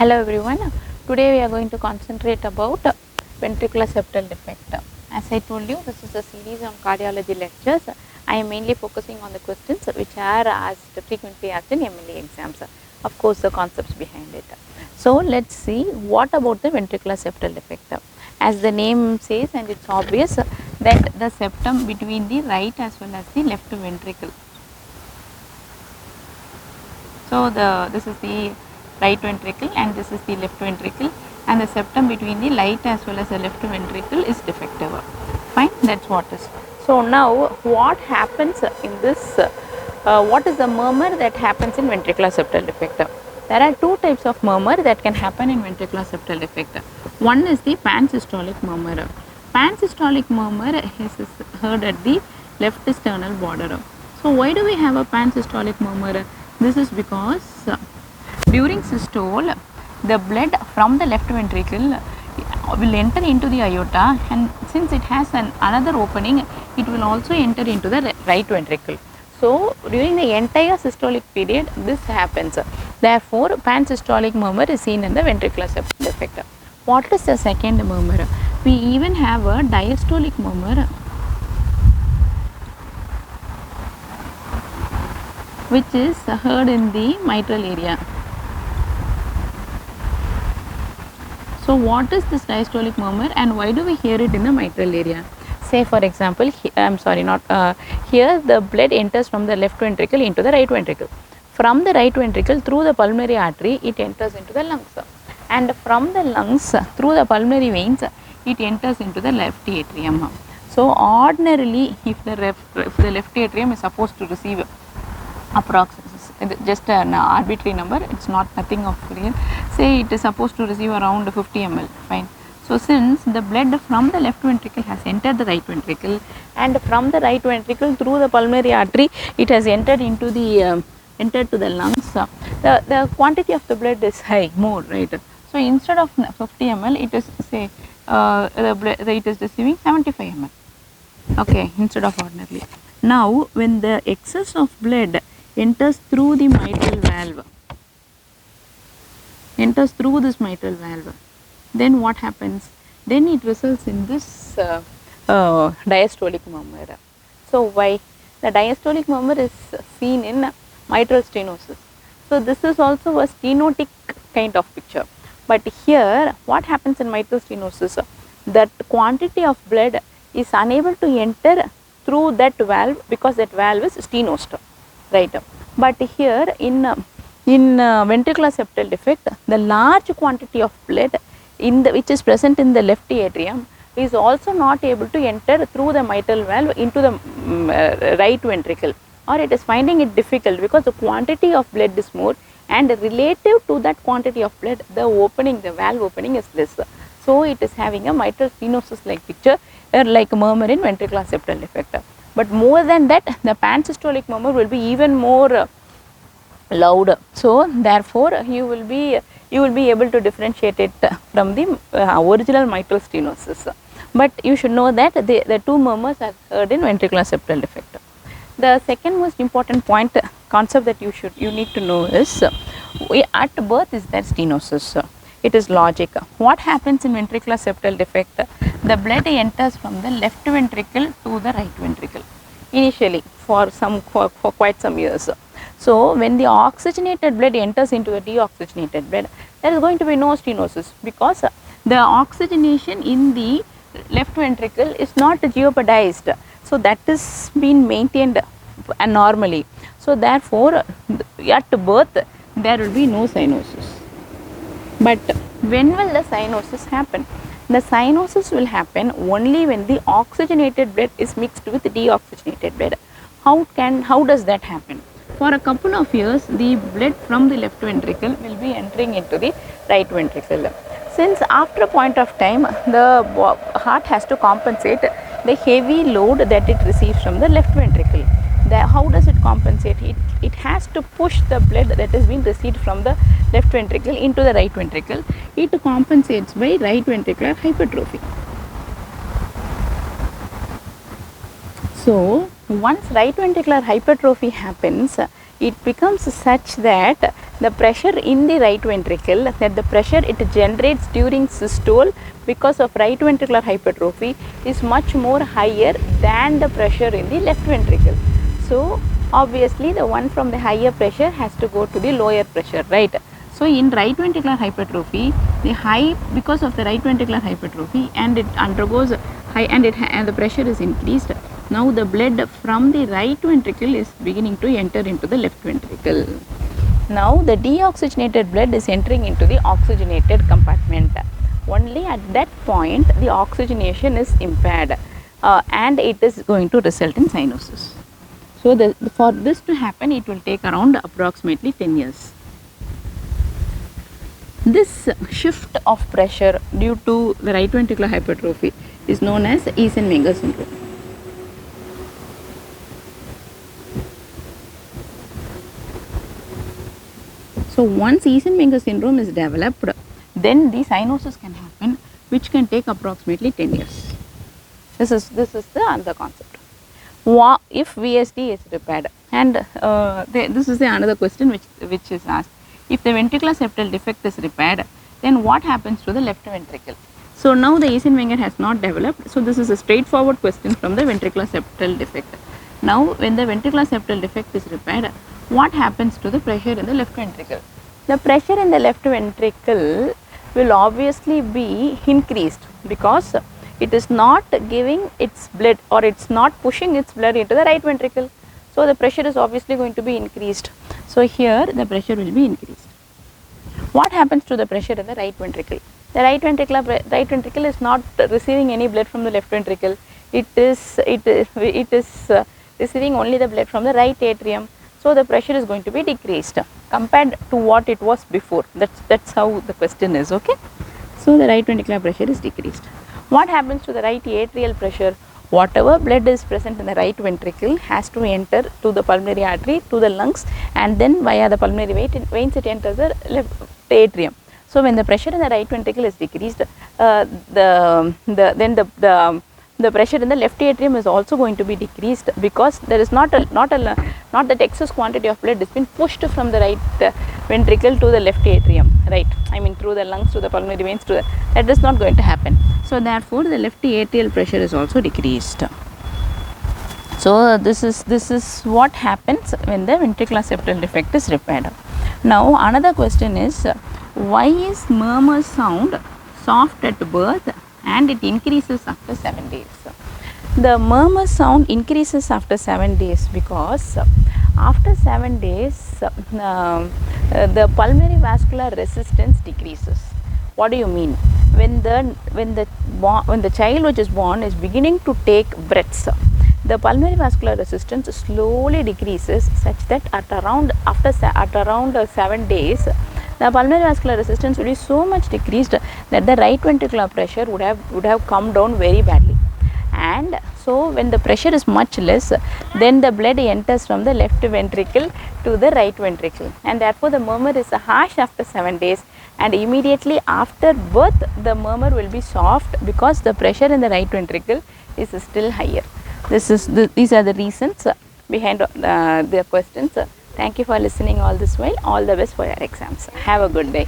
Hello everyone. Today we are going to concentrate about ventricular septal defect. As I told you, this is a series on cardiology lectures. I am mainly focusing on the questions which are asked frequently asked in MLE exams. Of course, the concepts behind it. So let's see what about the ventricular septal defect. As the name says, and it's obvious that the septum between the right as well as the left ventricle. So this is the right ventricle and this is the left ventricle, and the septum between the right as well as the left ventricle is defective. Fine, that's what is. So now what happens in this, what is the murmur that happens in ventricular septal defect? There are two types of murmur that can happen in ventricular septal defect. One is the pansystolic murmur. Pansystolic murmur is heard at the left sternal border. So why do we have a pansystolic murmur? This is because during systole, the blood from the left ventricle will enter into the aorta, and since it has another opening, it will also enter into the right ventricle. So during the entire systolic period, this happens. Therefore, pansystolic murmur is seen in the ventricular septal defect. What is the second murmur? We even have a diastolic murmur, which is heard in the mitral area. So what is this diastolic murmur and why do we hear it in the mitral area? Say for example, here the blood enters from the left ventricle into the right ventricle. From the right ventricle through the pulmonary artery, it enters into the lungs, and from the lungs through the pulmonary veins, it enters into the left atrium. So ordinarily, if the left atrium is supposed to receive approximately just an arbitrary number, it's not nothing of real, say it is supposed to receive around 50 ml, fine. So since the blood from the left ventricle has entered the right ventricle, and from the right ventricle through the pulmonary artery it has entered into the entered to the lungs, the quantity of the blood is high, more, right? So instead of 50 ml, it is say it is receiving 75 ml, okay, instead of ordinarily. Now when the excess of blood enters through the mitral valve, then what happens? Then it results in this diastolic murmur. So why? The diastolic murmur is seen in mitral stenosis. So this is also a stenotic kind of picture. But here what happens in mitral stenosis? That quantity of blood is unable to enter through that valve because that valve is stenosed, right? But here in ventricular septal defect, the large quantity of blood which is present in the left atrium is also not able to enter through the mitral valve into the right ventricle, or it is finding it difficult because the quantity of blood is more, and relative to that quantity of blood, the valve opening is less. So it is having a mitral stenosis like picture, like murmur in ventricular septal defect. But more than that, the pansystolic murmur will be even more loud. So therefore you will be able to differentiate it from the original mitral stenosis. But you should know that the two murmurs are heard in ventricular septal defect. The second most important concept that you need to know is, at birth is there stenosis. It is logic. What happens in ventricular septal defect? The blood enters from the left ventricle to the right ventricle initially for quite some years. So when the oxygenated blood enters into the deoxygenated blood, there is going to be no stenosis because the oxygenation in the left ventricle is not jeopardized. So that is being maintained normally. So therefore at birth there will be no cyanosis. But when will the cyanosis happen? The cyanosis will happen only when the oxygenated blood is mixed with deoxygenated blood. How does that happen? For a couple of years, the blood from the left ventricle will be entering into the right ventricle. Since after a point of time, the heart has to compensate the heavy load that it receives from the left ventricle. How does it compensate? It has to push the blood that is being received from the left ventricle into the right ventricle. It compensates by right ventricular hypertrophy. So once right ventricular hypertrophy happens, it becomes such that the pressure in the right ventricle, that the pressure it generates during systole because of right ventricular hypertrophy is much more higher than the pressure in the left ventricle. So obviously the one from the higher pressure has to go to the lower pressure, right? So in right ventricular hypertrophy, because of the right ventricular hypertrophy, and it undergoes high, and the pressure is increased. Now the blood from the right ventricle is beginning to enter into the left ventricle. Now the deoxygenated blood is entering into the oxygenated compartment. Only at that point the oxygenation is impaired, and it is going to result in cyanosis. So for this to happen, it will take around approximately 10 years. This shift of pressure due to the right ventricular hypertrophy is known as Usmle syndrome. So once Usmle syndrome is developed, then the cyanosis can happen, which can take approximately 10 years. This is the other concept. If VSD is repaired, and this is the another question which is asked. If the ventricular septal defect is repaired, then what happens to the left ventricle? So now the Usmle has not developed. So this is a straightforward question from the ventricular septal defect. Now when the ventricular septal defect is repaired, what happens to the pressure in the left ventricle? The pressure in the left ventricle will obviously be increased because it is not giving its blood, or it's not pushing its blood into the right ventricle. So the pressure is obviously going to be increased. So here the pressure will be increased. What happens to the pressure in the right ventricle? The right ventricle is not receiving any blood from the left ventricle. It is receiving only the blood from the right atrium. So the pressure is going to be decreased compared to what it was before. That's how the question is, okay? So the right ventricular pressure is decreased. What happens to the right atrial pressure? Whatever blood is present in the right ventricle has to enter to the pulmonary artery, to the lungs, and then via the pulmonary veins it enters the left atrium. So when the pressure in the right ventricle is decreased, the pressure in the left atrium is also going to be decreased, because there is not that excess quantity of blood is being pushed from the right ventricle to the left atrium, right? I mean through the lungs to the pulmonary veins, that is not going to happen. So therefore the left atrial pressure is also decreased. So this is what happens when the ventricular septal defect is repaired. Now another question is, why is murmur sound soft at birth and it increases after 7 days? The murmur sound increases after 7 days because after 7 days the pulmonary vascular resistance decreases. What do you mean? When the child which is born is beginning to take breaths, the pulmonary vascular resistance slowly decreases, such that at around 7 days the pulmonary vascular resistance will be so much decreased that the right ventricular pressure would have come down very badly. And so when the pressure is much less, then the blood enters from the left ventricle to the right ventricle, and therefore the murmur is harsh after 7 days, and immediately after birth the murmur will be soft because the pressure in the right ventricle is still higher. These are the reasons behind the questions. Thank you for listening all this while. All the best for your exams. Have a good day.